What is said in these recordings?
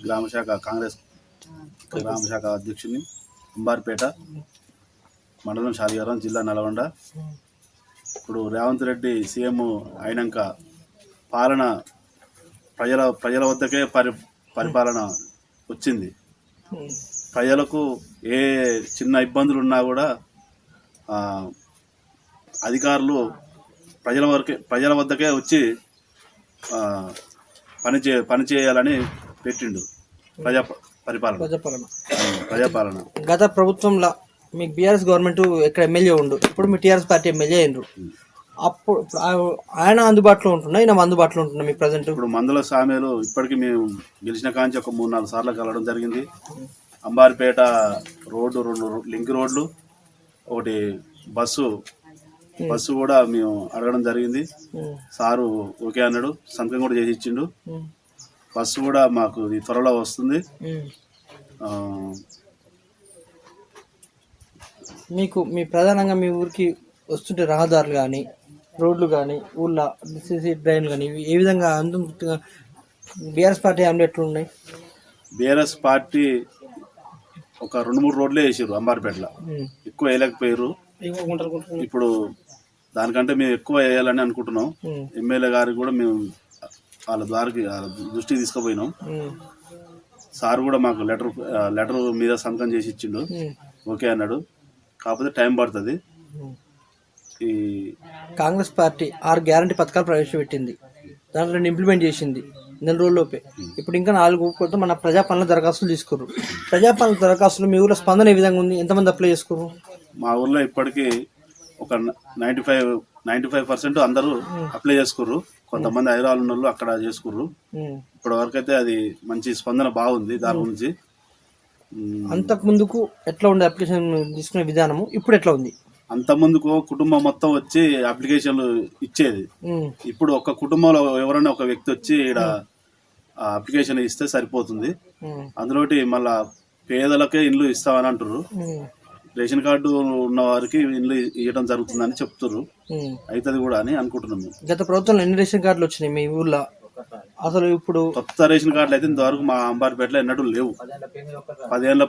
గ్రామశాఖ కాంగ్రెస్ గ్రామశాఖ అధ్యక్షుని, అంబార్పేట మండలం షాలియారం, జిల్లా నల్గొండ. ఇప్పుడు రేవంత్ రెడ్డి సీఎం అయినాక పాలన ప్రజల వద్దకే పరిపాలన వచ్చింది. ప్రజలకు ఏ చిన్న ఇబ్బందులు ఉన్నా కూడా అధికారులు ప్రజల వద్దకే వచ్చి పని చేయాలని పెట్టిండు. ప్రజాపాలన. గత ప్రభుత్వంలో మీకు బీఆర్ఎస్ గవర్నమెంట్ ఇక్కడ ఎమ్మెల్యే ఉండు, ఇప్పుడు మీ టీఆర్ఎస్ పార్టీ ఎమ్మెల్యే అయినరు. అప్పుడు ఆయన అందుబాటులో ఉంటున్నా, ఈయన అందుబాటులో ఉంటున్నా మీకు ప్రజెంట్? ఇప్పుడు మందుల సామెలు ఇప్పటికీ మేము గెలిచిన కాంచి ఒక 3-4 సార్లు కలవడం జరిగింది. అంబార్పేట రోడ్డు, 2 లింక్ రోడ్లు, ఒకటి బస్సు కూడా మేము అడగడం జరిగింది. సారు ఓకే అన్నాడు, సంతకం కూడా చేసి ఇచ్చిండు. బస్సు కూడా మాకు త్వరలో వస్తుంది. మీకు మీ ప్రధానంగా మీ ఊరికి వస్తుంటే రహదారులు కానీ, రోడ్లు కానీ, ఊళ్ళో సిసి డ్రైన్లు కానీ ఏ విధంగా బీఆర్ఎస్ పార్టీ అమలు ఎట్లున్నాయి? బీఆర్ఎస్ పార్టీ ఒక 2-3 రోడ్లే వేసారు అంబార్పేటలో, ఎక్కువ వేయలేకపోయారు. ఇప్పుడు దానికంటే మేము ఎక్కువ వేయాలని అనుకుంటున్నాం. ఎమ్మెల్యే గారికి కూడా మేము వాళ్ళ దృష్టికి తీసుకుపోయినాం. సార్ కూడా మాకు లెటర్ మీద సంతకం చేసి ఇచ్చిండు, ఓకే అన్నాడు. కాకపోతే టైం పడుతుంది. ఈ కాంగ్రెస్ పార్టీ 6 గ్యారంటీ పథకాలు ప్రవేశపెట్టింది, దాంట్లో ఇంప్లిమెంట్ చేసింది 4 రోజుల్లోపే. ఇప్పుడు ఇంకా 4 కొత్త మన ప్రజాపాలన దరఖాస్తులు తీసుకుర్రు. ప్రజాపాలన దరఖాస్తులు మీ ఊళ్ళో స్పందన ఏ విధంగా ఉంది? ఎంతమంది అప్లై చేసుకుర్రు? మా ఊళ్ళో ఇప్పటికీ ఒక 95% అందరూ అప్లై చేసుకుర్రు. కొంతమంది హైదరాబాద్ ఉన్న వాళ్ళు అక్కడ చేసుకుర్రు. ఇప్పటి వరకు అయితే అది మంచి స్పందన బాగుంది. దాని గురించి అంతకు ముందుకు ఎట్లా ఉండే అప్లికేషన్ తీసుకునే విధానము, ఇప్పుడు ఎట్లా ఉంది? అంత ముందుకు కుటుంబం మొత్తం వచ్చి అప్లికేషన్లు ఇచ్చేది. ఇప్పుడు ఒక కుటుంబంలో ఎవరైనా ఒక వ్యక్తి వచ్చి ఇక్కడ అప్లికేషన్ ఇస్తే సరిపోతుంది. అందులోటి మళ్ళా పేదలకే ఇండ్లు ఇస్తామని అంటారు. రేషన్ కార్డు ఉన్న వారికి ఇండ్లు ఇవ్వడం జరుగుతుందని చెప్తారు. అవుతుంది కూడా అని అనుకుంటున్నాం. గత ప్రభుత్వంలో ఎన్ని రేషన్ కార్డులు వచ్చినాయి మీ ఊర్లో? అసలు ఇప్పుడు కొత్త రేషన్ కార్డులు అయితే ఇంతవరకు మా అంబార్పేటలో ఎన్నడూ లేవు. 10 ఏళ్ళ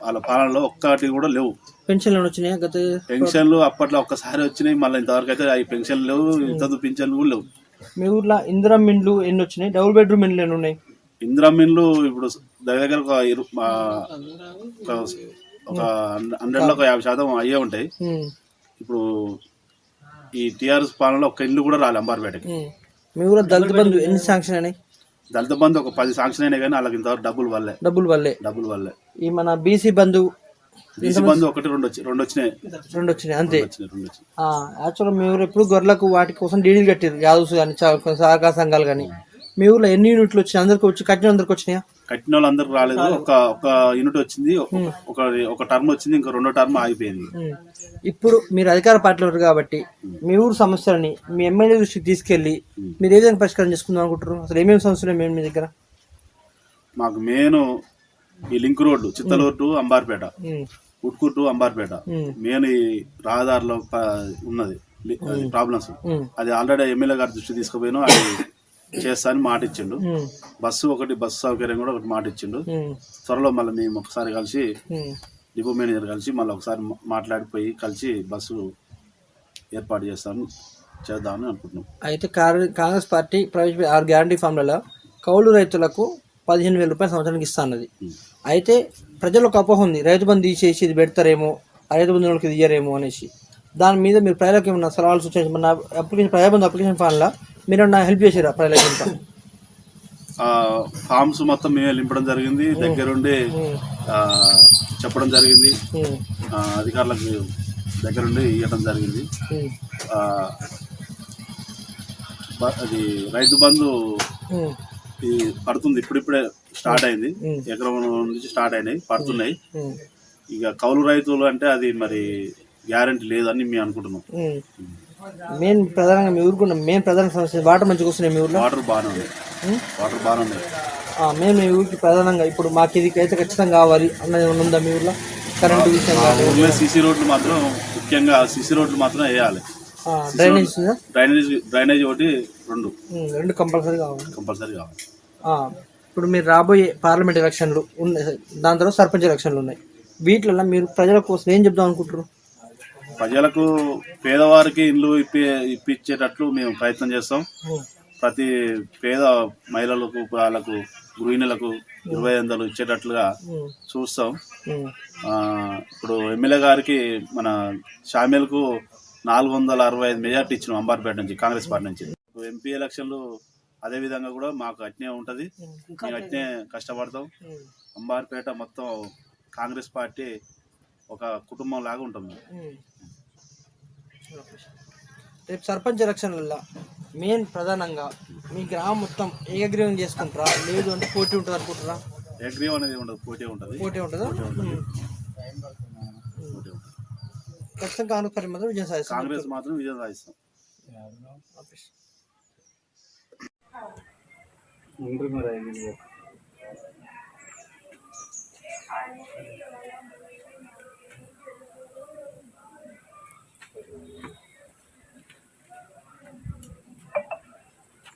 వాళ్ళ పాలనలో ఒక్కటి కూడా లేవు. పెన్షన్లు వచ్చినాయి? గత పెన్షన్లు అప్పట్లో ఒక్కసారి వచ్చినాయి, మళ్ళీ ఇంతవరకు అయితే అవి పెన్షన్లు లేవు, ఇంత పింఛన్లు కూడా లేవు. మీ ఊర్లో ఇందిరమ్మ ఇండ్లు ఎన్ని వచ్చినాయి? డబుల్ బెడ్రూమ్ ఇండ్లు ఎన్ని ఉన్నాయి? ఇందిరమ్మ ఇండ్లు ఇప్పుడు దగ్గర ఒక 100లో 50% అయ్యే ఉంటాయి. ఇప్పుడు ఈ టీఆర్ఎస్ పాలనలో ఒక్క ఇల్లు కూడా రాలే అంబార్పేటకి. మీ ఊళ్ళో దళిత బంధు ఎన్ని శాంక్షన్ అయినాయి? దళిత బంధు ఒక 10 శాంక్షన్ అయినాయి, కానీ వాళ్ళకి ఇంతవరకు డబ్బులు వల్లే. ఈ మన బీసీ బంధు ఒకటి 2 వచ్చినాయి అంతే. యాక్చువల్గా మీ ఊరు ఎప్పుడు గొర్రెలకు వాటి కోసం డీడీలు కట్టారు, యాదవ్స్ కానీ సహకార సంఘాలు కానీ. మీ ఊర్లో ఎన్ని యూనిట్లు వచ్చి అందరికి వచ్చి కట్టిన అందరికి వచ్చినాయా? కట్టిన వాళ్ళు అందరికి రాలేదు. ఒక యూనిట్ వచ్చింది, ఒక టర్మ్ వచ్చింది, ఇంకా 2వ టర్మ్ ఆగిపోయింది. ఇప్పుడు మీరు అధికార పార్టీలో ఉన్నారు కాబట్టి మీ ఊరు సమస్యలని మీ ఎమ్మెల్యే దృష్టికి తీసుకెళ్లి మీరు ఏ విధంగా పరిష్కారం చేసుకుందాం అనుకుంటారు? అసలు ఏమేమి సమస్యలు మేము మీ దగ్గర? మాకు మెయిన్ ఈ link road, Chittaluru to Ambarpet, Utkoor to Ambarpet main ఈ రహదారిలో ఉన్నది ప్రాబ్లమ్స్. అది ఆల్రెడీ ఎమ్మెల్యే గారి దృష్టి తీసుకుపోయినా అది చేస్తా అని మాట ఇచ్చిండు. బస్సు సౌకర్యం కూడా ఒకటి మాట ఇచ్చిండు. త్వరలో మళ్ళీ మేము ఒకసారి కలిసి డిపో మేనేజర్ కలిసి మళ్ళీ ఒకసారి మాట్లాడిపోయి కలిసి బస్సు ఏర్పాటు చేద్దామని అనుకుంటున్నాం. అయితే కాంగ్రెస్ పార్టీ ప్రవేశ 6 గ్యారంటీ ఫామ్లలో కౌలు రైతులకు 15,000 రూపాయలు సంవత్సరానికి ఇస్తా అన్నది. అయితే ప్రజలకు అపోహ ఉంది, రైతు బంధు తీసేసి ఇది పెడతారేమో, రైతు బంధు వాళ్ళకి ఇయ్యరేమో అనేసి. దాని మీద మీరు ప్రజలకు ఏమన్నా సలహాలు సూచించి మన ప్రజాబంధు అప్లికేషన్ ఫామ్లో మీరు హెల్ప్ చేసారా ప్రజలకు? ఫామ్స్ మొత్తం మేమే నింపడం జరిగింది, దగ్గరుండి చెప్పడం జరిగింది, అధికారులకు దగ్గరుండి ఇవ్వడం జరిగింది. అది రైతు బంధు పడుతుంది, ఇప్పుడిప్పుడే స్టార్ట్ అయింది. ఎకరం నుంచి స్టార్ట్ అయినాయి, పడుతున్నాయి. ఇక కౌలు రైతులు అంటే అది మరి గ్యారంటీ లేదని మేము అనుకుంటున్నాం. మెయిన్ ప్రధానంగా మీ ఊరుకున్న మెయిన్ ప్రధాన సమస్య వాటర్ మంచిగా వస్తున్నాయి. మీ ఊర్లో వాటర్ బాగానే ఉన్నాయి. మేము మీ ఊరికి ప్రధానంగా ఇప్పుడు మాకు ఇది అయితే ఖచ్చితంగా కావాలి అన్నది ఉందా మీ ఊర్లో? కరెంటు విషయం కానీ సీసీ రోడ్లు మాత్రం ముఖ్యంగా సీసీ రోడ్లు మాత్రం వేయాలి. డ్రైనేజ్ ఒకటి 2 కంపల్సరీ కావాలి. ఇప్పుడు మీరు రాబోయే పార్లమెంట్ ఎలక్షన్లు ఉన్నాయి, దాని తర్వాత సర్పంచ్ ఎలక్షన్లు ఉన్నాయి. వీటిలో మీరు ప్రజల కోసం ఏం చెప్దాం అనుకుంటారు? ప్రజలకు పేదవారికి ఇల్లు ఇప్పించేటట్లు మేము ప్రయత్నం చేస్తాం. ప్రతి పేద మహిళలకు వాళ్ళకు గృహిణులకు 25,000 ఇచ్చేటట్లుగా చూస్తాం. ఇప్పుడు ఎమ్మెల్యే గారికి మన షామేల్కు 465 మెజార్టీ ఇచ్చినాం అంబార్పేట నుంచి, కాంగ్రెస్ పార్టీ నుంచి. ఎంపీ ఎలక్షన్లు అదే విధంగా కూడా మాకు అట్నే ఉంటుంది. మేము అట్నే కష్టపడతాం. అంబార్పేట మొత్తం కాంగ్రెస్ పార్టీ ఒక కుటుంబం లాగా ఉంటుంది. రేపు సర్పంచ్ ఎలక్షన్లలో మెయిన్ ప్రధానంగా మీ గ్రామం మొత్తం ఏకగ్రీవం చేసుకుంటారా, లేదు అంటే పోటీ ఉంటుంది అనుకుంటారా? ఏకగ్రీవం అనేది ఉండదు, పోటీ ఉంటుంది. పోటీ ఉంటుందా? ఖచ్చితంగా కాంగ్రెస్ పార్టీ మాత్రం విజయం సాధిస్తాం. కాంగ్రెస్ మాత్రం విజయం సాధిస్తాం.